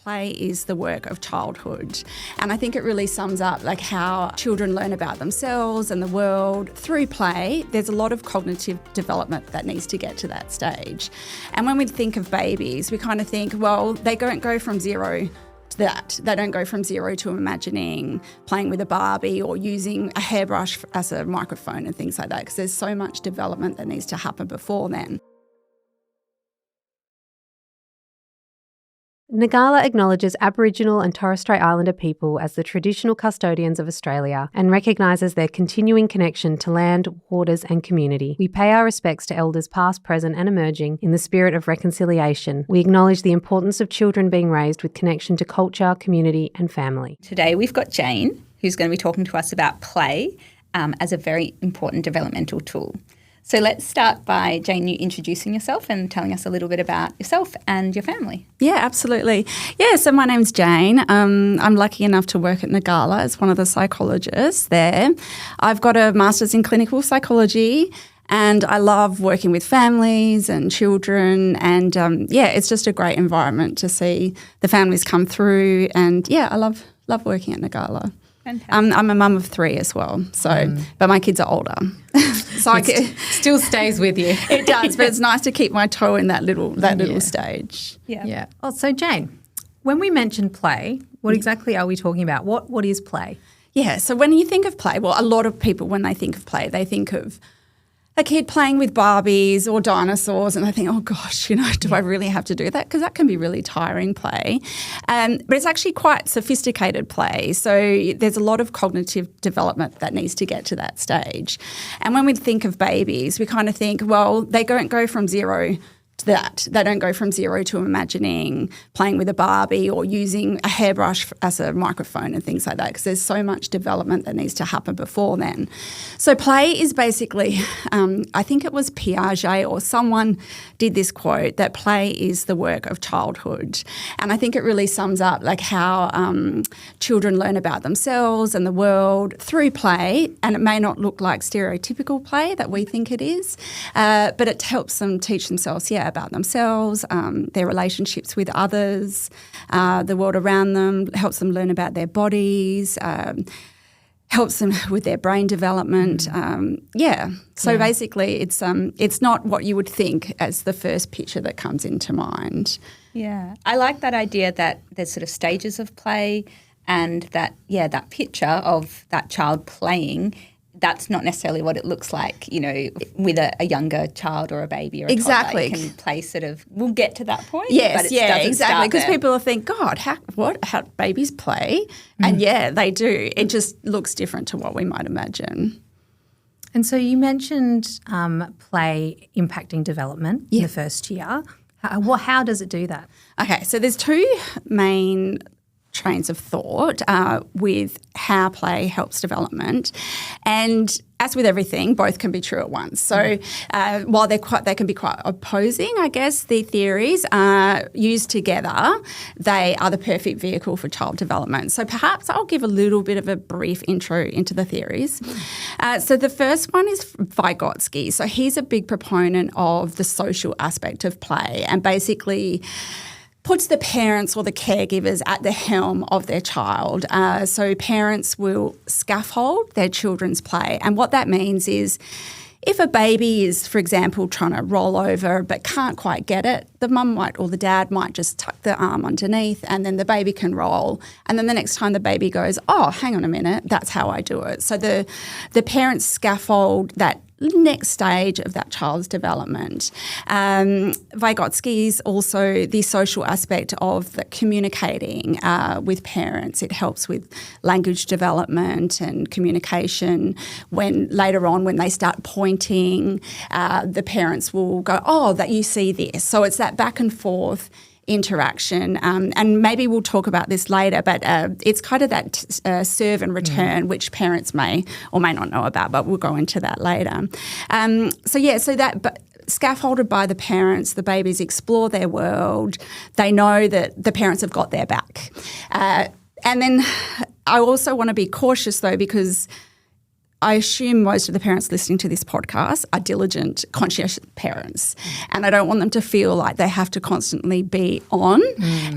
Play is the work of childhood. And I think it really sums up like how children learn about themselves and the world through play. There's a lot of cognitive development that needs to get to that stage. And when we think of babies, we kind of think, well, they don't go from zero to that. They don't go from zero to imagining playing with a Barbie or using a hairbrush as a microphone and things like that, because there's so much development that needs to happen before then. Ngala acknowledges Aboriginal and Torres Strait Islander people as the traditional custodians of Australia and recognises their continuing connection to land, waters and community. We pay our respects to elders past, present and emerging in the spirit of reconciliation. We acknowledge the importance of children being raised with connection to culture, community and family. Today we've got Jane, who's going to be talking to us about play as a very important developmental tool. So let's start by, Jane, you introducing yourself and telling us a little bit about yourself and your family. Yeah, absolutely. Yeah, so my name's Jane. I'm lucky enough to work at Ngala as one of the psychologists there. I've got a master's in clinical psychology and I love working with families and children and, it's just a great environment to see the families come through and, I love working at Ngala. I'm a mum of 3 as well, but my kids are older. So it still stays with you. It does, but it's nice to keep my toe in that little stage. Yeah. Oh, so Jane, when we mention play, what exactly are we talking about? What is play? Yeah, so when you think of play, well, a lot of people when they think of play, they think of a kid playing with Barbies or dinosaurs and I think, oh gosh, do I really have to do that? Because that can be really tiring play. But it's actually quite sophisticated play. So there's a lot of cognitive development that needs to get to that stage. And when we think of babies, we kind of think, well, they don't go from zero to that. They don't go from zero to imagining playing with a Barbie or using a hairbrush as a microphone and things like that, because there's so much development that needs to happen before then. So play is basically, I think it was Piaget or someone did this quote that play is the work of childhood. And I think it really sums up like how children learn about themselves and the world through play. And it may not look like stereotypical play that we think it is, but it helps them teach themselves, about themselves, their relationships with others, the world around them, helps them learn about their bodies, helps them with their brain development. Basically it's not what you would think as the first picture that comes into mind. Yeah. I like that idea that there's sort of stages of play and that picture of that child playing, that's not necessarily what it looks like, with a younger child or a baby or a toddler. It can play we'll get to that point. Yes, but it exactly. Because people will think, God, how babies play? And they do. It just looks different to what we might imagine. And so you mentioned play impacting development in the first year. How does it do that? Okay, so there's 2 main trains of thought with how play helps development. And as with everything, both can be true at once. So while they can be quite opposing, I guess, the theories used together, they are the perfect vehicle for child development. So perhaps I'll give a little bit of a brief intro into the theories. So the first one is Vygotsky. So he's a big proponent of the social aspect of play and basically puts the parents or the caregivers at the helm of their child. So parents will scaffold their children's play. And what that means is if a baby is, for example, trying to roll over but can't quite get it, the mum might or the dad might just tuck the arm underneath and then the baby can roll. And then the next time the baby goes, oh, hang on a minute, that's how I do it. So the parents scaffold that next stage of that child's development. Vygotsky is also the social aspect of the communicating with parents. It helps with language development and communication. When later on, when they start pointing, the parents will go, oh, that you see this. So it's that back and forth interaction. And maybe we'll talk about this later, but it's kind of that serve and return, which parents may or may not know about, but we'll go into that later. But scaffolded by the parents, the babies explore their world. They know that the parents have got their back. And then I also want to be cautious, though, because I assume most of the parents listening to this podcast are diligent, conscientious parents, and I don't want them to feel like they have to constantly be on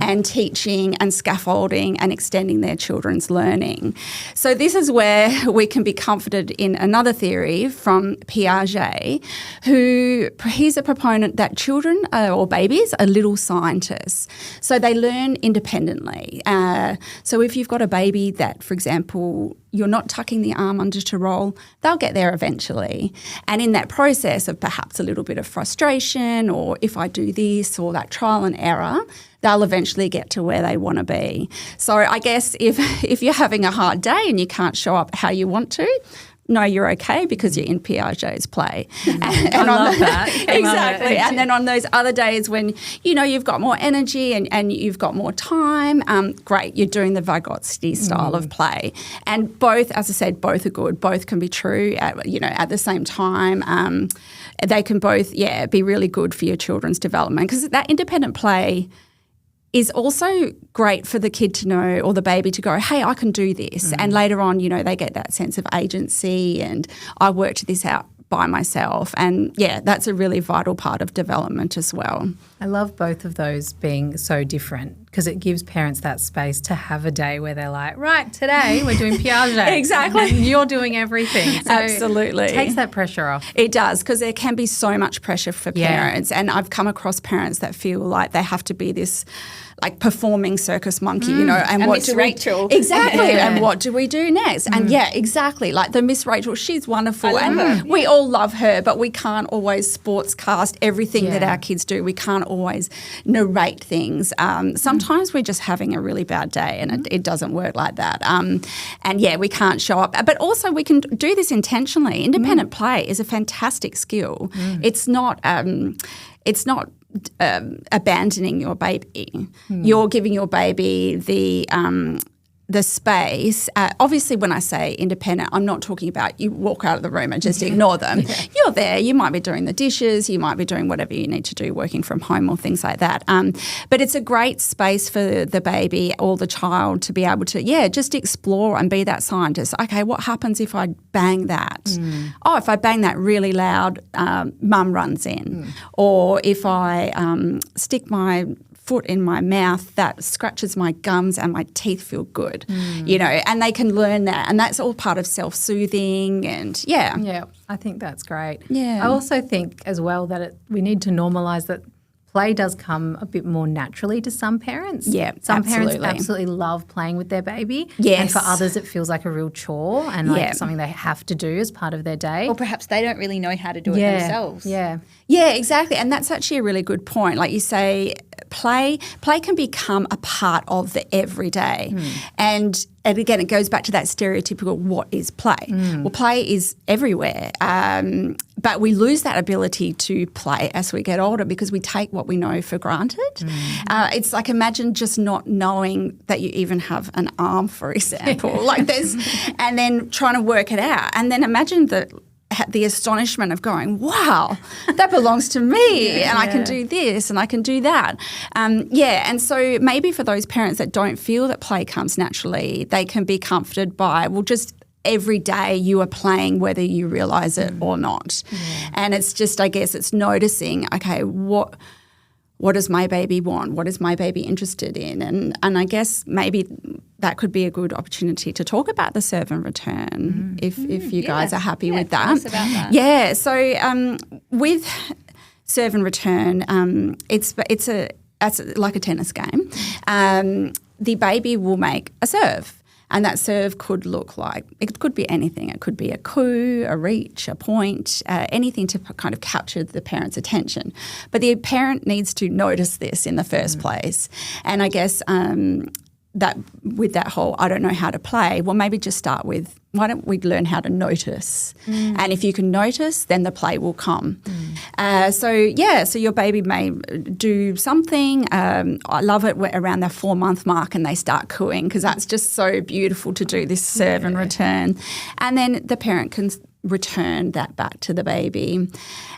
and teaching and scaffolding and extending their children's learning. So this is where we can be comforted in another theory from Piaget, he's a proponent that children or babies are little scientists. So they learn independently. So if you've got a baby that, for example, you're not tucking the arm under to roll, they'll get there eventually. And in that process of perhaps a little bit of frustration, or if I do this or that trial and error, they'll eventually get to where they want to be. So I guess if you're having a hard day and you can't show up how you want to, no, you're okay because you're in Piaget's play. And I love that. Exactly. And then on those other days when, you've got more energy and you've got more time, great, you're doing the Vygotsky style of play. And both, as I said, both are good. Both can be true at the same time. They can both, be really good for your children's development, because that independent play is also great for the kid to know, or the baby to go, hey, I can do this. And later on, they get that sense of agency and I worked this out by myself. And, that's a really vital part of development as well. I love both of those being so different, because it gives parents that space to have a day where they're like, right, today we're doing Piaget. Exactly. And you're doing everything. So absolutely. It takes that pressure off. It does, because there can be so much pressure for parents. And I've come across parents that feel like they have to be this performing circus monkey, and what Miss Rachel. Exactly. And what do we do next? And exactly. Like the Miss Rachel, she's wonderful and her. we all love her, but we can't always sportscast everything that our kids do. We can't always narrate things. Sometimes we're just having a really bad day and it doesn't work like that. We can't show up. But also we can do this intentionally. Independent play is a fantastic skill. It's not abandoning your baby. You're giving your baby the space. Obviously, when I say independent, I'm not talking about you walk out of the room and just ignore them. You're there. You might be doing the dishes. You might be doing whatever you need to do, working from home or things like that. But it's a great space for the baby or the child to be able to, just explore and be that scientist. Okay, what happens if I bang that? Oh, if I bang that really loud, mum runs in. Or if I stick my foot in my mouth, that scratches my gums and my teeth feel good, and they can learn that. And that's all part of self-soothing and, Yeah, I think that's great. Yeah. I also think as well that we need to normalise that play does come a bit more naturally to some parents. Yeah, some absolutely. parents absolutely love playing with their baby. Yes. And for others it feels like a real chore and something they have to do as part of their day. Or perhaps they don't really know how to do it themselves. Yeah. Yeah, exactly. And that's actually a really good point. Like you say, play can become a part of the everyday. And again, it goes back to that stereotypical what is play. Well, play is everywhere. But we lose that ability to play as we get older because we take what we know for granted. It's like, imagine just not knowing that you even have an arm, for example. And then trying to work it out. And then imagine the astonishment of going, wow, that belongs to me and I can do this and I can do that. And so maybe for those parents that don't feel that play comes naturally, they can be comforted by, just every day you are playing whether you realise it or not. And it's just, I guess, it's noticing, okay, what does my baby want? What is my baby interested in? And I guess maybe that could be a good opportunity to talk about the serve and return if you guys are happy with that. Tell us about that. Yeah. So with serve and return, it's like a tennis game. The baby will make a serve. And that serve could look like, it could be anything. It could be a coup, a reach, a point, anything to kind of capture the parent's attention. But the parent needs to notice this in the first place. And I guess that with that whole, I don't know how to play, well, maybe just start with, why don't we learn how to notice? And if you can notice, then the play will come. So your baby may do something. I love it around the 4-month mark and they start cooing because that's just so beautiful to do this serve and return. And then the parent can return that back to the baby.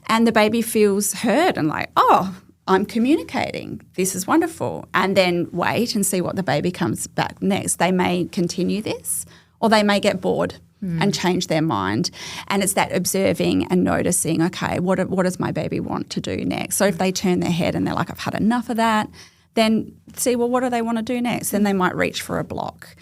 And the baby feels heard and like, oh, I'm communicating. This is wonderful. And then wait and see what the baby comes back next. They may continue this or they may get bored and change their mind. And it's that observing and noticing, okay, what does my baby want to do next? So if they turn their head and they're like, I've had enough of that, then see, well, what do they want to do next? Then they might reach for a block.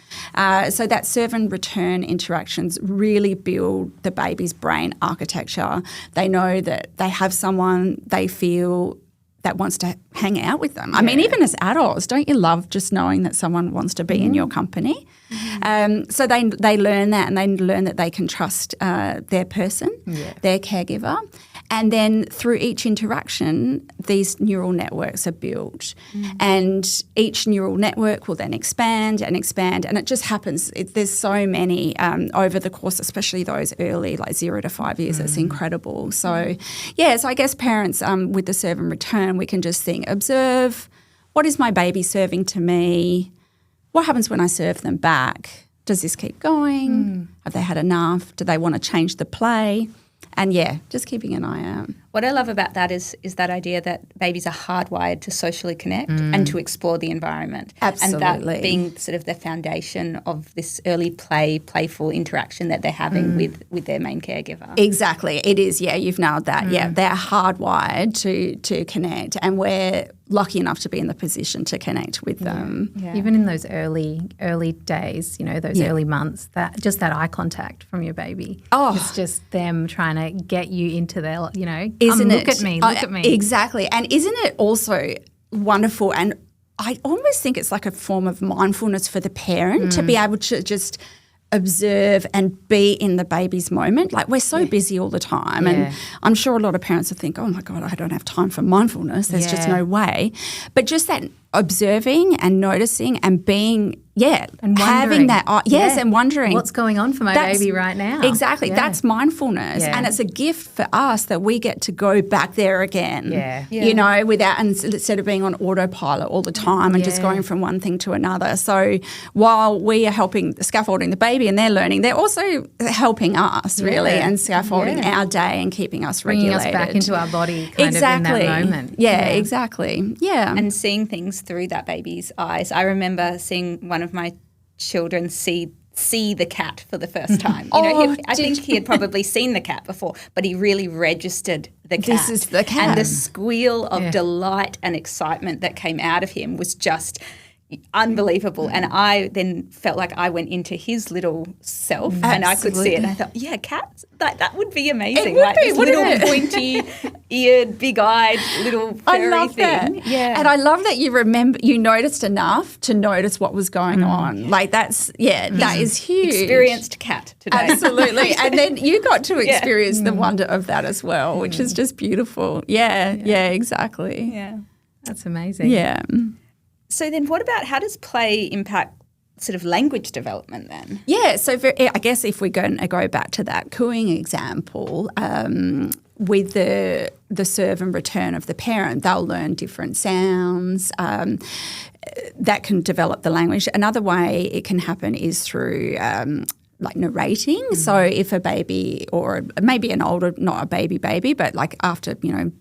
So that serve and return interactions really build the baby's brain architecture. They know that they have someone they feel that wants to hang out with them. I mean, even as adults, don't you love just knowing that someone wants to be in your company? So they learn that, and they learn that they can trust their person, their caregiver. And then through each interaction, these neural networks are built. And each neural network will then expand and expand. And it just happens. There's so many over the course, especially those early, like 0 to 5 years. It's incredible. So, so I guess parents with the serve and return, we can just think, observe, what is my baby serving to me? What happens when I serve them back? Does this keep going? Have they had enough? Do they want to change the play? And just keeping an eye out. What I love about that is that idea that babies are hardwired to socially connect and to explore the environment. Absolutely. And that being sort of the foundation of this early playful interaction that they're having with their main caregiver. Exactly. It is, you've nailed that. Yeah, they're hardwired to connect, and we're lucky enough to be in the position to connect with them. Yeah. Even in those early days, those early months, that eye contact from your baby. Oh. It's just them trying to get you into their, Isn't look at me. Exactly. And isn't it also wonderful, and I almost think it's like a form of mindfulness for the parent to be able to just observe and be in the baby's moment. Like, we're so busy all the time, and I'm sure a lot of parents will think, oh my God, I don't have time for mindfulness. There's just no way. But just that observing and noticing and being and having that and wondering what's going on for my baby right now. Exactly. That's mindfulness, and it's a gift for us that we get to go back there again. Without, and instead of being on autopilot all the time and just going from one thing to another. So while we are scaffolding the baby and they're learning, they're also helping us really and scaffolding our day and keeping us bringing regulated. us back into our body kind of in that moment. Exactly. Yeah. And seeing things through that baby's eyes. I remember seeing one of my children see the cat for the first time. I think he had probably seen the cat before, but he really registered the cat. This is the cat. And the squeal of delight and excitement that came out of him was just unbelievable. And I then felt like I went into his little self and I could see it. And I thought, cats, that would be amazing. It would be, this little pointy-eared, big-eyed little furry I love thing. That. Yeah. And I love that you noticed enough to notice what was going on. Like, that is huge. Experienced cat today. Absolutely. And then you got to experience the wonder of that as well, which is just beautiful. Yeah, exactly. Yeah. That's amazing. Yeah. So then what about, how does play impact sort of language development then? Yeah, so I guess if we go back to that cooing example, with the serve and return of the parent, they'll learn different sounds that can develop the language. Another way it can happen is through like narrating. So if a baby, or maybe an older, not a baby, but like after,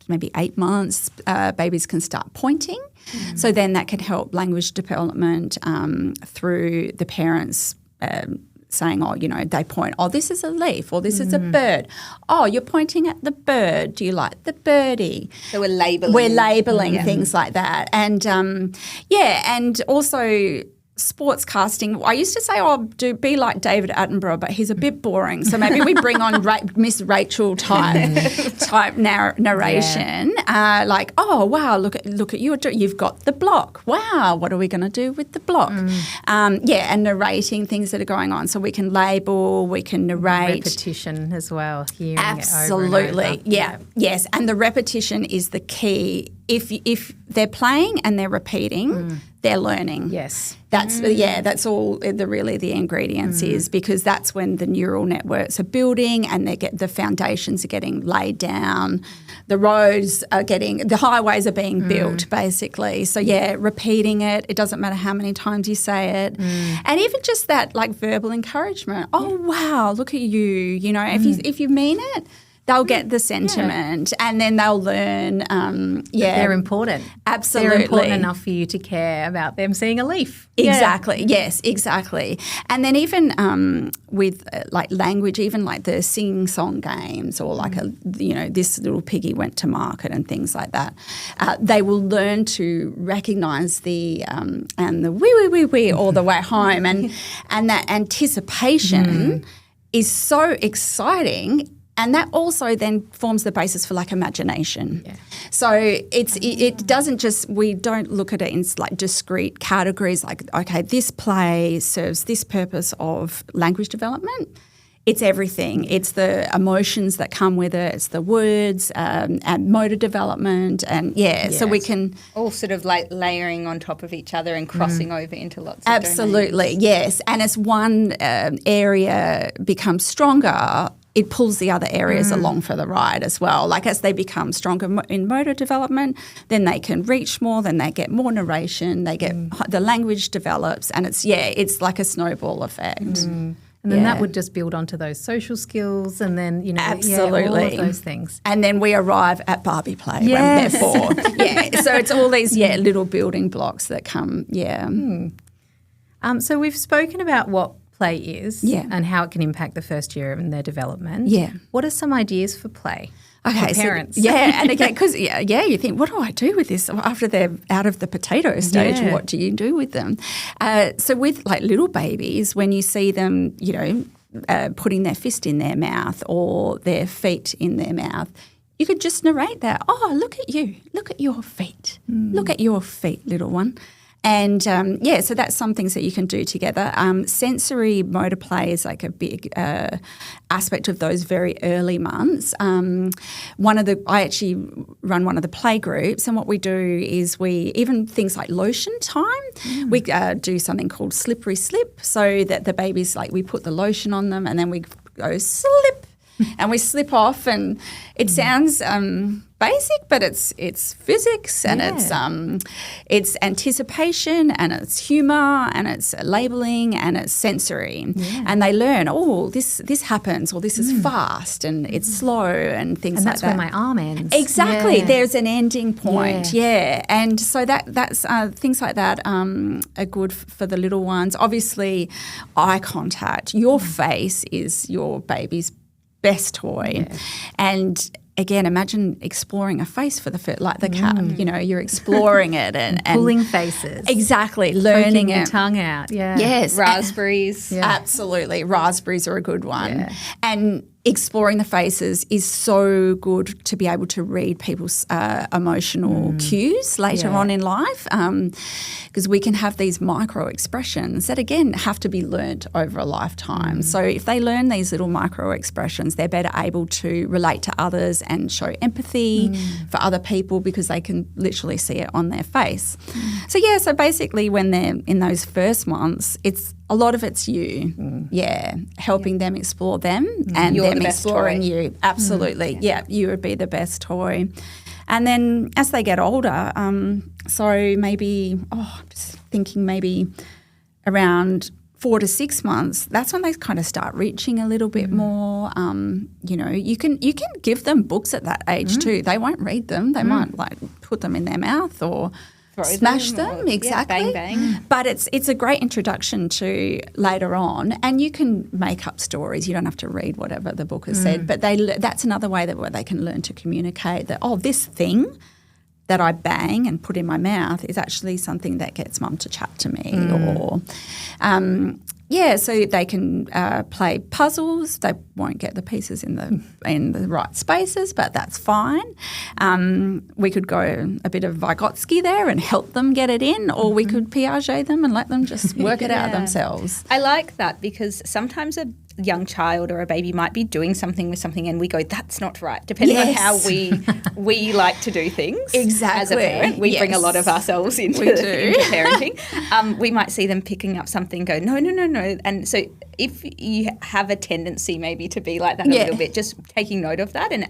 maybe 8 months, babies can start pointing. So then that can help language development through the parents saying, they point, this is a leaf, or this is a bird. Oh, you're pointing at the bird. Do you like the birdie? So we're labelling. Things like that. And, and also sports casting. I used to say, be like David Attenborough, but he's a bit boring. So maybe we bring on Miss Rachel type narration. Like, oh wow, look at you. You've got the block. Wow, what are we going to do with the block? And narrating things that are going on. So we can label, we can narrate. Repetition as well. Hearing Absolutely. It over and over. Yeah. Yes. And the repetition is the key. If they're playing and they're repeating, they're learning. Yes. That's all the ingredients is, because that's when the neural networks are building and the foundations are getting laid down. The roads are the highways are being built basically. So repeating it. It doesn't matter how many times you say it. And even just that like verbal encouragement. Oh wow, look at you. If you mean it, They'll get the sentiment and then they'll learn, They're important. Absolutely. They're important enough for you to care about them seeing a leaf. Exactly. Yeah. Yes, exactly. And then even with like language, even like the sing-song games or like this little piggy went to market and things like that, they will learn to recognise the and the wee all the way home, and that anticipation is so exciting. And that also then forms the basis for like imagination. Yeah. So it doesn't just, we don't look at it in like discrete categories like, okay, this play serves this purpose of language development. It's everything. It's the emotions that come with it. It's the words and motor development so we can all sort of like layering on top of each other and crossing over into lots of absolutely domains. Yes. And as one area becomes stronger, it pulls the other areas along for the ride as well. Like as they become stronger in motor development, then they can reach more, then they get more narration, they get the language develops, and it's like a snowball effect. And then that would just build onto those social skills and then, absolutely. all of those things. And then we arrive at Barbie play when they're 4. So it's all these little building blocks that come, So we've spoken about what play is and how it can impact the first year in their development. Yeah. What are some ideas for play? Okay, for parents. So, and again, because you think, what do I do with this after they're out of the potato stage? Yeah. What do you do with them? So with like little babies, when you see them, putting their fist in their mouth or their feet in their mouth, you could just narrate that. Oh, look at you! Look at your feet! Look at your feet, little one. And, so that's some things that you can do together. Sensory motor play is like a big aspect of those very early months. I actually run one of the play groups, and what we do is even things like lotion time, we do something called slippery slip, so that the babies, like we put the lotion on them and then we go slip. And we slip off, and it sounds basic, but it's physics and it's anticipation and it's humour and it's labelling and it's sensory. Yeah. And they learn, this happens or this is fast and it's slow and things like that. And that's where my arm ends. Exactly. Yeah. There's an ending point. Yeah. And so that's things like that are good for the little ones. obviously eye contact. Your face is your baby's best toy. Yeah. And again, imagine exploring a face for the first, like the cat, you know, you're exploring it and pulling faces. Exactly, learning your it. tongue out. Yeah. Yes. Raspberries. Yeah. Absolutely. Raspberries are a good one. Yeah. And exploring the faces is so good to be able to read people's emotional cues later on in life, because we can have these micro expressions that, again, have to be learnt over a lifetime. So if they learn these little micro expressions, they're better able to relate to others and show empathy for other people because they can literally see it on their face. So basically when they're in those first months, a lot of it's you, helping them explore them and You're them the best exploring toy. you. Absolutely, you would be the best toy. And then as they get older, so maybe, I'm just thinking maybe around 4 to 6 months, that's when they kind of start reaching a little bit more. You know, you can give them books at that age too. They won't read them. They might like put them in their mouth or smash them, exactly. Bang, bang. But it's a great introduction to later on, and you can make up stories. You don't have to read whatever the book has said, but that's another way where they can learn to communicate that, this thing that I bang and put in my mouth is actually something that gets mum to chat to me or so they can play puzzles. They won't get the pieces in the right spaces, but that's fine. We could go a bit of Vygotsky there and help them get it in, or we could Piaget them and let them just work it out themselves. I like that because sometimes a young child or a baby might be doing something with something and we go, that's not right, depending on how we like to do things. Exactly. As a parent, we bring a lot of ourselves into parenting. We might see them picking up something, go, no. And so if you have a tendency maybe to be like that a little bit, just taking note of that and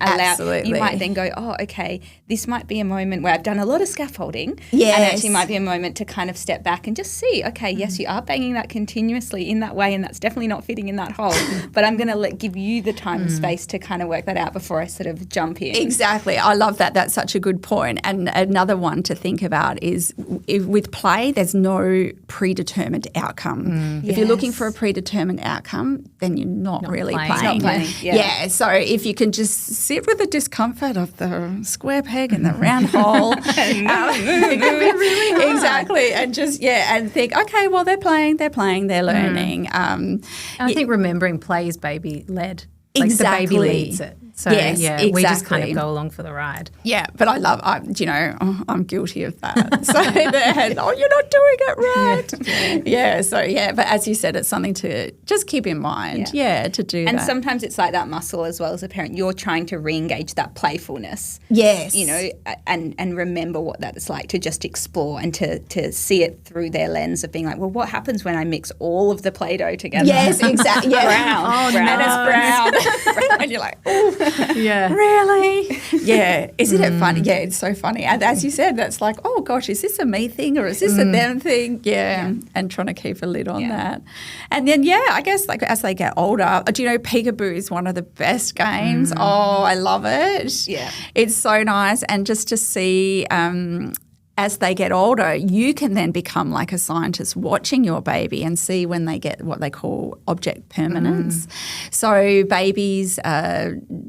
you might then go, okay, this might be a moment where I've done a lot of scaffolding and actually might be a moment to kind of step back and just see, okay, yes, you are banging that continuously in that way and that's definitely not fitting in that hole. but I'm going to give you the time and space to kind of work that out before I sort of jump in. Exactly. I love that. That's such a good point. And another one to think about is with play, there's no predetermined outcome. If you're looking for a predetermined outcome, then you're not really playing. It's not playing. Yeah. So if you can just sit with the discomfort of the square peg and the round hole. It can be really hard. Exactly. And just, and think, okay, well, they're playing, they're learning. I think remembering play is baby-led. Like Exactly. the baby leads it. So, Yes, we just kind exactly. of go along for the ride. Yeah, but I'm guilty of that. So they're you're not doing it right. But as you said, it's something to just keep in mind, to do that. And sometimes it's like that muscle as well as a parent. You're trying to re-engage that playfulness. Yes. And remember what that is like to just explore and to see it through their lens of being like, well, what happens when I mix all of the Play-Doh together? Yes, exactly. Yeah. Brown. And it's brown. And you're like, oh. Yeah. Really? Yeah. Isn't it funny? Yeah, it's so funny. And as you said, that's like, oh, gosh, is this a me thing or is this a them thing? Yeah. And trying to keep a lid on that. And then, I guess like as they get older, do you know Peekaboo is one of the best games? Oh, I love it. Yeah. It's so nice. And just to see as they get older, you can then become like a scientist watching your baby and see when they get what they call object permanence. So babies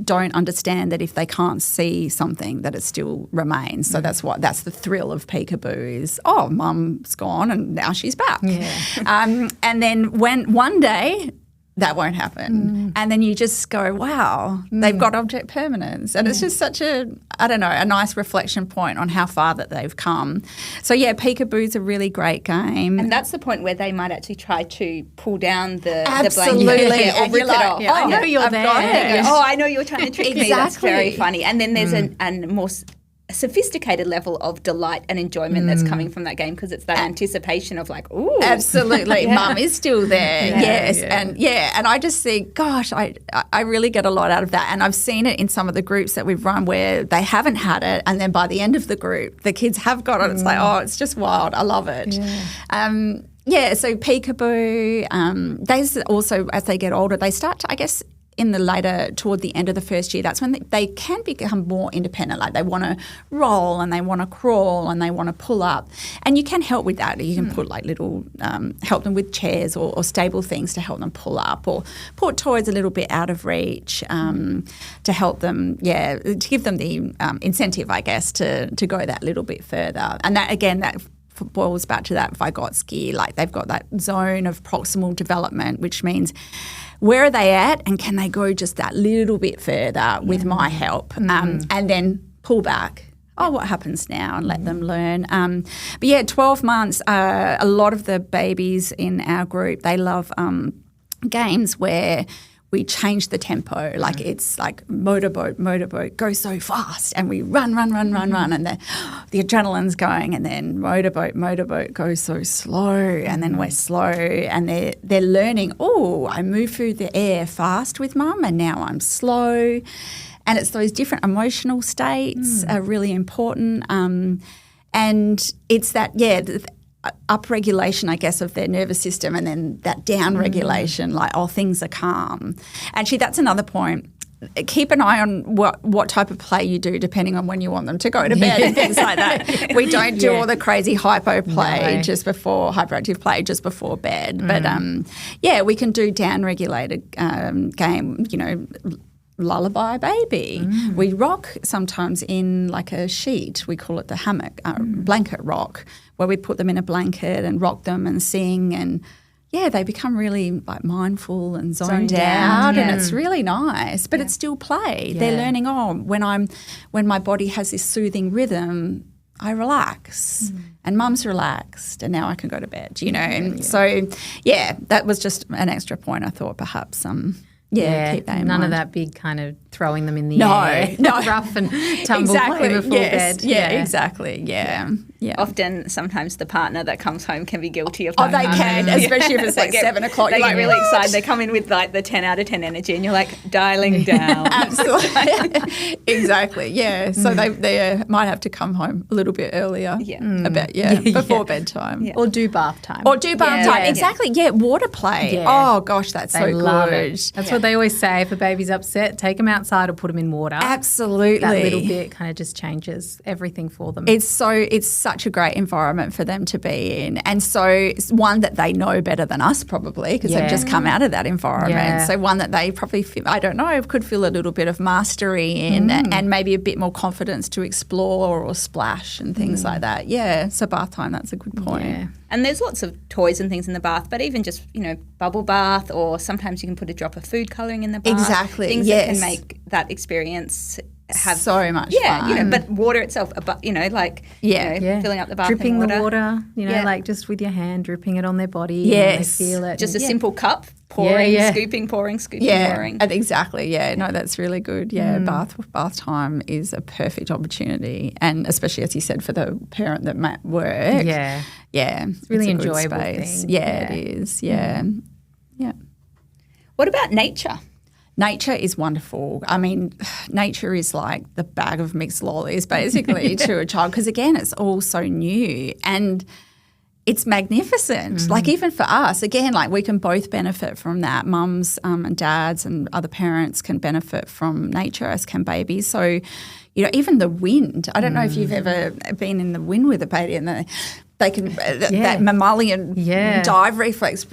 don't understand that if they can't see something that it still remains. So that's the thrill of Peekaboo is, oh, mum's gone and now she's back. Yeah. And then when one day that won't happen. And then you just go, wow, they've got object permanence. And it's just such a nice reflection point on how far that they've come. So, Peekaboo's a really great game. And that's the point where they might actually try to pull down the Absolutely. blanket or And rip you're like, it off. I know you're I've there. got it. Oh, I know you're trying to trick me. That's very Exactly. funny. And then there's a more sophisticated level of delight and enjoyment that's coming from that game because it's that anticipation of like, ooh. Absolutely. Mum is still there. Yeah. Yes. Yeah. And I just think, gosh, I really get a lot out of that. And I've seen it in some of the groups that we've run where they haven't had it and then by the end of the group, the kids have got it. It's like, oh, it's just wild. I love it. So Peekaboo, they also, as they get older, they start to, I guess, toward the end of the first year, that's when they can become more independent. Like they want to roll and they want to crawl and they want to pull up. And you can help with that. You can put like little, help them with chairs or stable things to help them pull up or put toys a little bit out of reach to help them, to give them the incentive, I guess, to go that little bit further. And that, again, that boils back to that Vygotsky, like they've got that zone of proximal development, which means where are they at and can they go just that little bit further with my help and then pull back. Oh, what happens now and let them learn. 12 months, a lot of the babies in our group, they love games where we change the tempo. Like it's like motorboat, go so fast and we run and the adrenaline's going and then motorboat goes so slow and then we're slow and they're learning, oh, I move through the air fast with mum and now I'm slow. And it's those different emotional states are really important. And it's that, upregulation, I guess, of their nervous system and then that down-regulation, like, oh, things are calm. Actually, that's another point. Keep an eye on what type of play you do depending on when you want them to go to bed and things like that. We don't do all the crazy hyperactive play just before bed. But, we can do down-regulated game, lullaby baby. We rock sometimes in like a sheet. We call it the hammock, blanket rock, where we put them in a blanket and rock them and sing and they become really like mindful and zoned out and it's really nice, but it's still play. Yeah. They're learning, when my body has this soothing rhythm, I relax and mum's relaxed and now I can go to bed, So, that was just an extra point I thought perhaps keep that in none mind. of that big kind of throwing them in the air. No. Rough and tumble play before bed. Yeah, exactly. Yeah. Yeah. Often, sometimes the partner that comes home can be guilty of Oh, that. they can, especially if it's like 7 o'clock. They You're get like, really "What?" excited. They come in with like the 10 out of 10 energy and you're like dialing down. Absolutely. Exactly, yeah. So they might have to come home a little bit earlier. Before bedtime. Yeah. Or do bath time. Or do bath time. Yeah. Exactly, yeah, water play. Yeah. Oh, gosh, that's They so love good. it. That's what they always say. If a baby's upset, take them outside or put them in water. Absolutely. That little bit kind of just changes everything for them. It's such a great environment for them to be in. And so it's one that they know better than us probably because they've just come out of that environment. Yeah. So one that they probably feel, I don't know, could feel a little bit of mastery in and maybe a bit more confidence to explore or splash and things like that. Yeah, so bath time, that's a good point. Yeah. And there's lots of toys and things in the bath, but even just, bubble bath, or sometimes you can put a drop of food colouring in the bath. Exactly, Things yes. that can make that experience have so much yeah, fun. but water itself, filling up the bath Dripping in the water. water, Yeah. like just with your hand, dripping it on their body. Yes. And they feel it. Just a and- simple cup, pouring, Yeah. scooping, pouring, scooping, Yeah, pouring. exactly. Yeah, no, that's really good. Yeah, bath time is a perfect opportunity, and especially as you said for the parent that might work. Yeah. It's really a good enjoyable space. thing. Yeah, Yeah. it is. Yeah, yeah. What about nature? Nature is wonderful. I mean, nature is like the bag of mixed lollies, basically, to a child because again, it's all so new and it's magnificent. Like even for us, again, like we can both benefit from that. Mums and dads and other parents can benefit from nature, as can babies. So, even the wind. I don't know if you've ever been in the wind with a baby and they can that mammalian dive reflex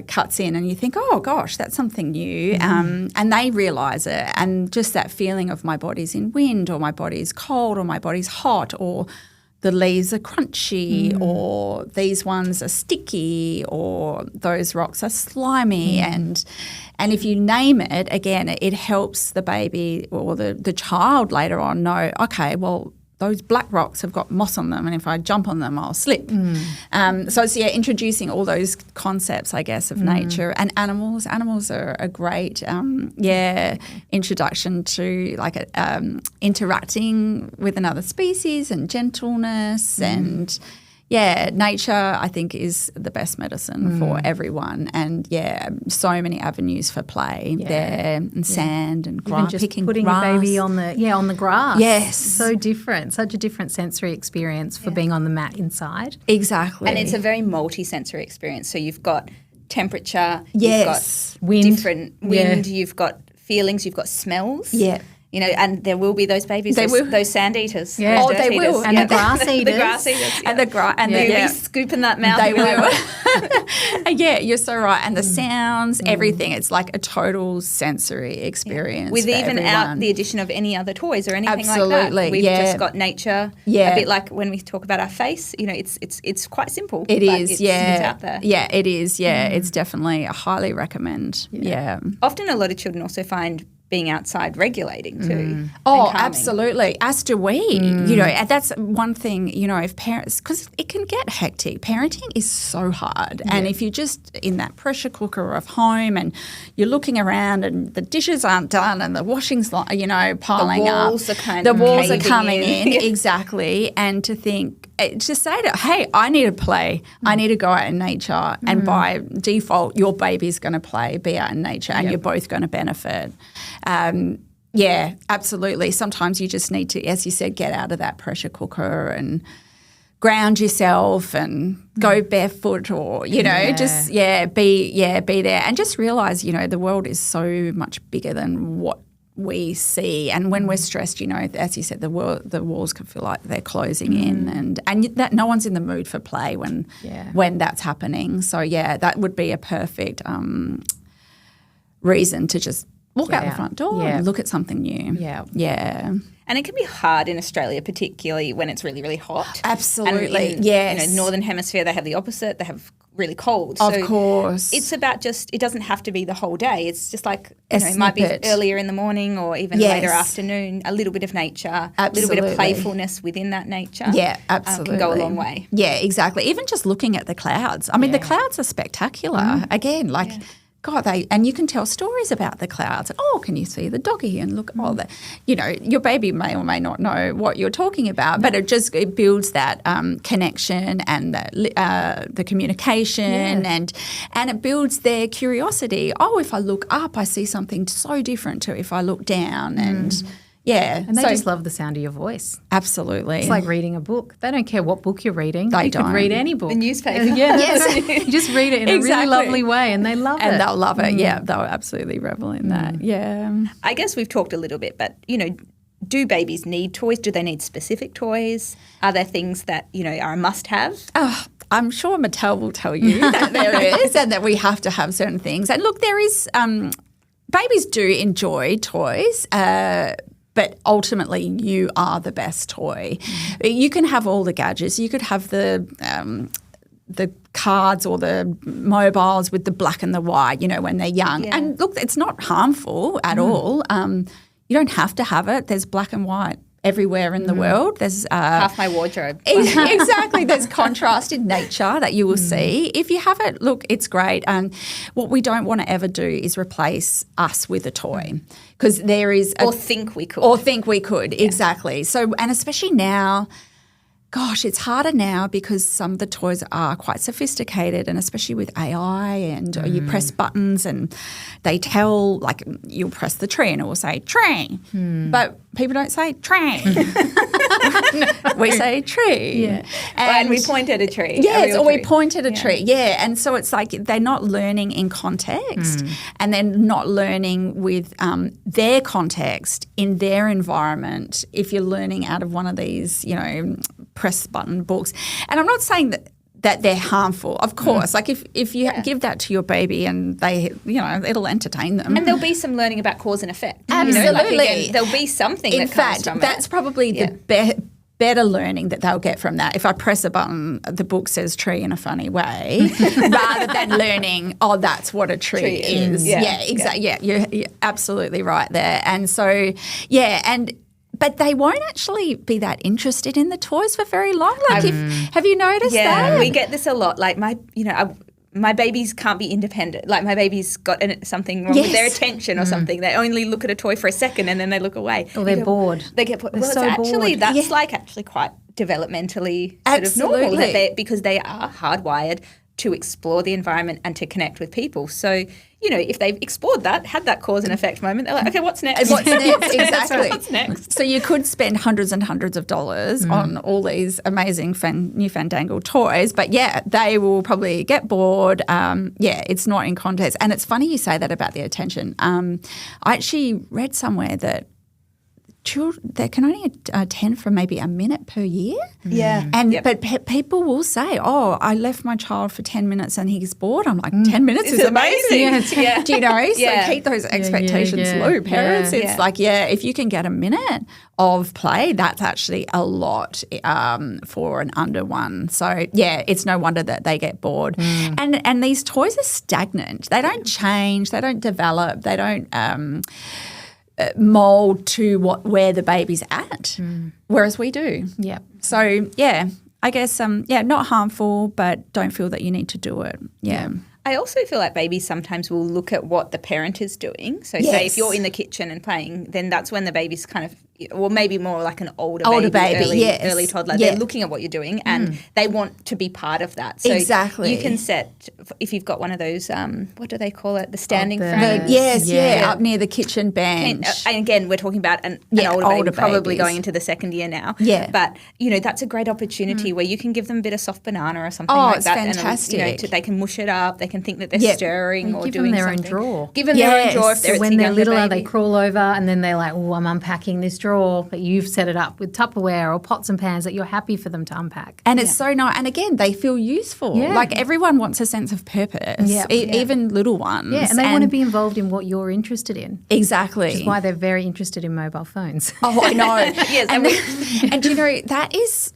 cuts in, and you think, oh gosh, that's something new, and they realise it, and just that feeling of my body's in wind, or my body's cold, or my body's hot, or the leaves are crunchy, or these ones are sticky, or those rocks are slimy, and if you name it, again, it helps the baby or the child later on know, okay, well, those black rocks have got moss on them, and if I jump on them, I'll slip. So it's introducing all those concepts, I guess, of nature and animals. Animals are a great, introduction to like interacting with another species and gentleness and. Yeah, nature I think is the best medicine for everyone, and so many avenues for play there, and sand and Even just picking putting grass. your baby on the grass. Yes. So different, such a different sensory experience for being on the mat inside. Exactly, And it's a very multi-sensory experience. So you've got temperature, Yes. you've got Wind. different wind, you've got feelings, you've got smells. Yeah. And there will be those babies, those sand eaters. Yeah. those Oh, dirt they will. eaters. And the grass eaters. The grass eaters. and the grass and You'll the be scooping that mouth. They you'll be like, will. Yeah, you're so right. And the sounds, everything. It's like a total sensory experience. with for even out everyone. the addition of any other toys or anything like Absolutely, that. We've yeah. just got nature. Yeah. A bit like when we talk about our face, it's quite simple. It but is, it's yeah. out there. Yeah, it is, yeah. It's definitely a highly recommend. Yeah. Often a lot of children also find being outside regulating too. Oh, and calming. absolutely. As do we. And that's one thing, if parents, because it can get hectic. Parenting is so hard. And if you're just in that pressure cooker of home and you're looking around and the dishes aren't done and the washing's, piling up. walls are kind the of walls are caving coming in. in. Exactly. And to think, to say to, hey, I need to play. I need to go out in nature. And by default, your baby's going to play, be out in nature, and you're both going to benefit. Yeah, absolutely. Sometimes you just need to, as you said, get out of that pressure cooker and ground yourself and go barefoot or, be there and just realise, the world is so much bigger than what we see. And when we're stressed, as you said, the walls can feel like they're closing in and that no one's in the mood for play when that's happening. So, that would be a perfect reason to just walk out the front door and look at something new. Yeah. Yeah. And it can be hard in Australia, particularly when it's really, really hot. Absolutely, And in, yes. Northern Hemisphere, they have the opposite. They have really cold. Of So course. it's about it doesn't have to be the whole day. It's just like, A it might be snippet. earlier in the morning or even Yes. later afternoon, a little bit of nature, a little Absolutely. bit of playfulness within that nature. Yeah, absolutely. Can go a long way. Yeah, exactly. Even just looking at the clouds. I mean, the clouds are spectacular. Again, God, and you can tell stories about the clouds. Oh, can you see the doggy? And look, your baby may or may not know what you're talking about, but it builds that connection and the communication, and it builds their curiosity. Oh, if I look up, I see something so different to if I look down, and and they just love the sound of your voice. Absolutely, it's like reading a book. They don't care what book you're reading. They could read any book, the newspaper. You just read it in a really lovely way, and they love it. And they'll love it. Yeah, they'll absolutely revel in that. Yeah, I guess we've talked a little bit, but do babies need toys? Do they need specific toys? Are there things that are a must-have? Oh, I'm sure Mattel will tell you that there is, and that we have to have certain things. And look, there is. Babies do enjoy toys. But ultimately, you are the best toy. You can have all the gadgets. You could have the cards or the mobiles with the black and the white, when they're young. Yeah. And look, it's not harmful at all. You don't have to have it. There's black and white everywhere in the world. There's half my wardrobe. Exactly. There's contrast in nature that you will see. If you have it, look, it's great. What we don't want to ever do is replace us with a toy, because there is or think we could. Yeah. Exactly. So, and especially now, gosh, it's harder now because some of the toys are quite sophisticated, and especially with AI, and you press buttons and they tell, like, you'll press the tree and it will say tree, but people don't say tree. We say tree. Yeah. And we point at a tree. Yes, or we point at a tree. Yeah. And so it's like they're not learning in context, and they're not learning with their context in their environment if you're learning out of one of these, press button books. And I'm not saying that they're harmful, of course. Like if you give that to your baby and they, it'll entertain them. And there'll be some learning about cause and effect. Absolutely. There'll be something in that comes fact, from that's probably the better learning that they'll get from that. If I press a button, the book says tree in a funny way, rather than learning, that's what a tree is. Yeah, exactly. Yeah, you're absolutely right there. And so, but they won't actually be that interested in the toys for very long. Like, have you noticed that? Yeah, we get this a lot. Like my babies can't be independent. Like my baby's got something wrong with their attention or something. They only look at a toy for a second and then they look away. Or they're bored. They get bored. They're bored. That's actually quite developmentally sort of normal, because they are hardwired to explore the environment and to connect with people. So, if they've explored that, had that cause and effect moment, they're like, okay, what's next? What's next? Exactly. What's next? So you could spend hundreds and hundreds of dollars on all these amazing new fandangled toys, but they will probably get bored. It's not in context. And it's funny you say that about the attention. I actually read somewhere that they can only attend for maybe a minute per year. Yeah. But people will say, I left my child for 10 minutes and he's bored. I'm like, 10 minutes is amazing. Yeah. Do you know? So keep those expectations low, parents. It's like, if you can get a minute of play, that's actually a lot for an under one. So, it's no wonder that they get bored. And these toys are stagnant. They don't change. They don't develop. They don't mold to where the baby's at, whereas we do. Yeah. So, I guess, not harmful, but don't feel that you need to do it. Yeah. I also feel like babies sometimes will look at what the parent is doing. So say if you're in the kitchen and playing, then that's when the baby's kind of, well, maybe more like an older baby, early toddler. They're looking at what you're doing and they want to be part of that. So exactly. You can set, if you've got one of those, what do they call it? The standing frames. Up near the kitchen bench. And again, we're talking about an older baby, probably going into the second year now. Yeah. But, that's a great opportunity where you can give them a bit of soft banana or something like that. It's fantastic. And, they can mush it up. They can think that they're stirring or doing something. Give them their own drawer. Give them their own drawer. If they're when they're littler, they crawl over and then they're like, I'm unpacking this drawer, but you've set it up with Tupperware or pots and pans that you're happy for them to unpack. And it's so nice. And again, they feel useful. Yeah. Like everyone wants a sense of purpose, even little ones. Yeah, and they want to be involved in what you're interested in. Exactly. Which is why they're very interested in mobile phones. Oh, I know. Yes. And you know, that is...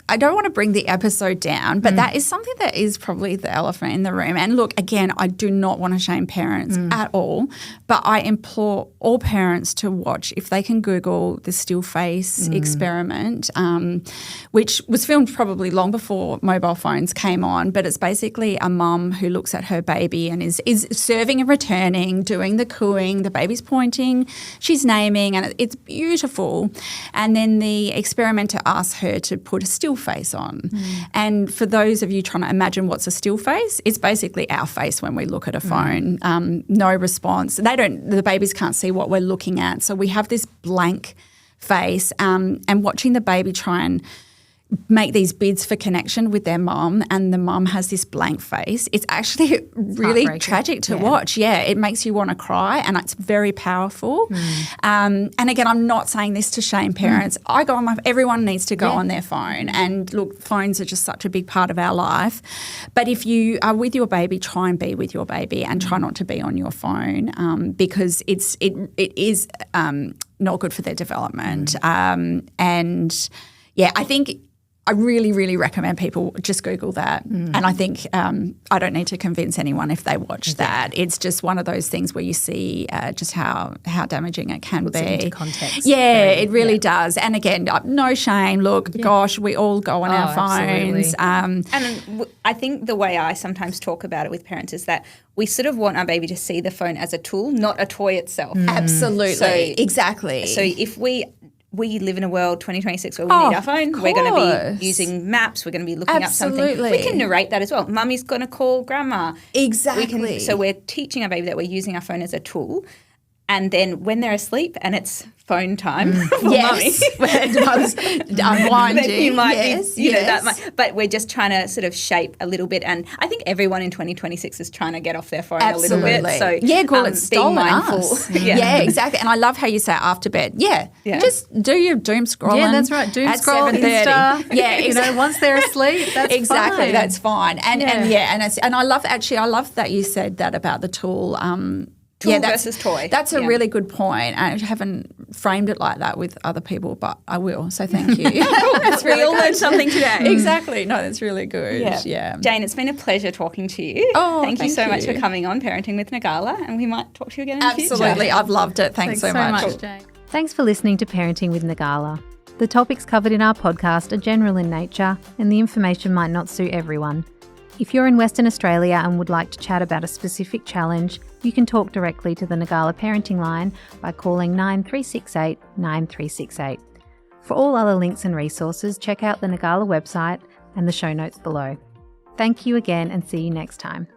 I don't want to bring the episode down, but that is something that is probably the elephant in the room. And look, again, I do not want to shame parents at all, but I implore all parents to watch, if they can Google the still face experiment, which was filmed probably long before mobile phones came on, but it's basically a mum who looks at her baby and is serving and returning, doing the cooing, the baby's pointing, she's naming, and it's beautiful. And then the experimenter asks her to put a still face on. And for those of you trying to imagine what's a still face, it's basically our face when we look at a phone. No response. The babies can't see what we're looking at. So we have this blank face, and watching the baby try and make these bids for connection with their mum, and the mum has this blank face. It's actually really tragic to watch. Yeah, it makes you want to cry, and it's very powerful. And again, I'm not saying this to shame parents. I go on everyone needs to go on their phone, and look, phones are just such a big part of our life. But if you are with your baby, try and be with your baby, and try not to be on your phone, because it is not good for their development. And yeah, I think I really, really recommend people just Google that. And I think I don't need to convince anyone if they watch that. It's just one of those things where you see just how damaging it can be. Into context. Yeah, it really does. And again, no shame. Look, gosh, we all go on our phones. And I think the way I sometimes talk about it with parents is that we sort of want our baby to see the phone as a tool, not a toy itself. Absolutely. Exactly. So if we live in a world 2026 where we need our phone. We're going to be using maps. We're going to be looking up something. We can narrate that as well. Mummy's going to call grandma. Exactly. So we're teaching our baby that we're using our phone as a tool. And then when they're asleep and it's phone time for mummy, unwinding. Then you might be, that might, but we're just trying to sort of shape a little bit. And I think everyone in 2026 is trying to get off their phone a little bit. So call it stolen mindful. Us. Yeah, exactly. And I love how you say after bed. Yeah. Just do your doom scrolling. Yeah, that's right. Doom scroll, Insta. Yeah, once they're asleep, that's exactly. fine. That's fine. And I love that you said that about the tool. Tool versus toy. That's a really good point. I haven't framed it like that with other people, but I will. So thank you. That's really we all learned something today. Exactly. No, that's really good. Yeah. Jane, it's been a pleasure talking to you. Thank you so much for coming on Parenting with Ngala, and we might talk to you again in the future. Absolutely. I've loved it. Thanks so much. Jane. Thanks for listening to Parenting with Ngala. The topics covered in our podcast are general in nature, and the information might not suit everyone. If you're in Western Australia and would like to chat about a specific challenge, you can talk directly to the Ngala parenting line by calling 9368 9368. For all other links and resources, check out the Ngala website and the show notes below. Thank you again, and see you next time.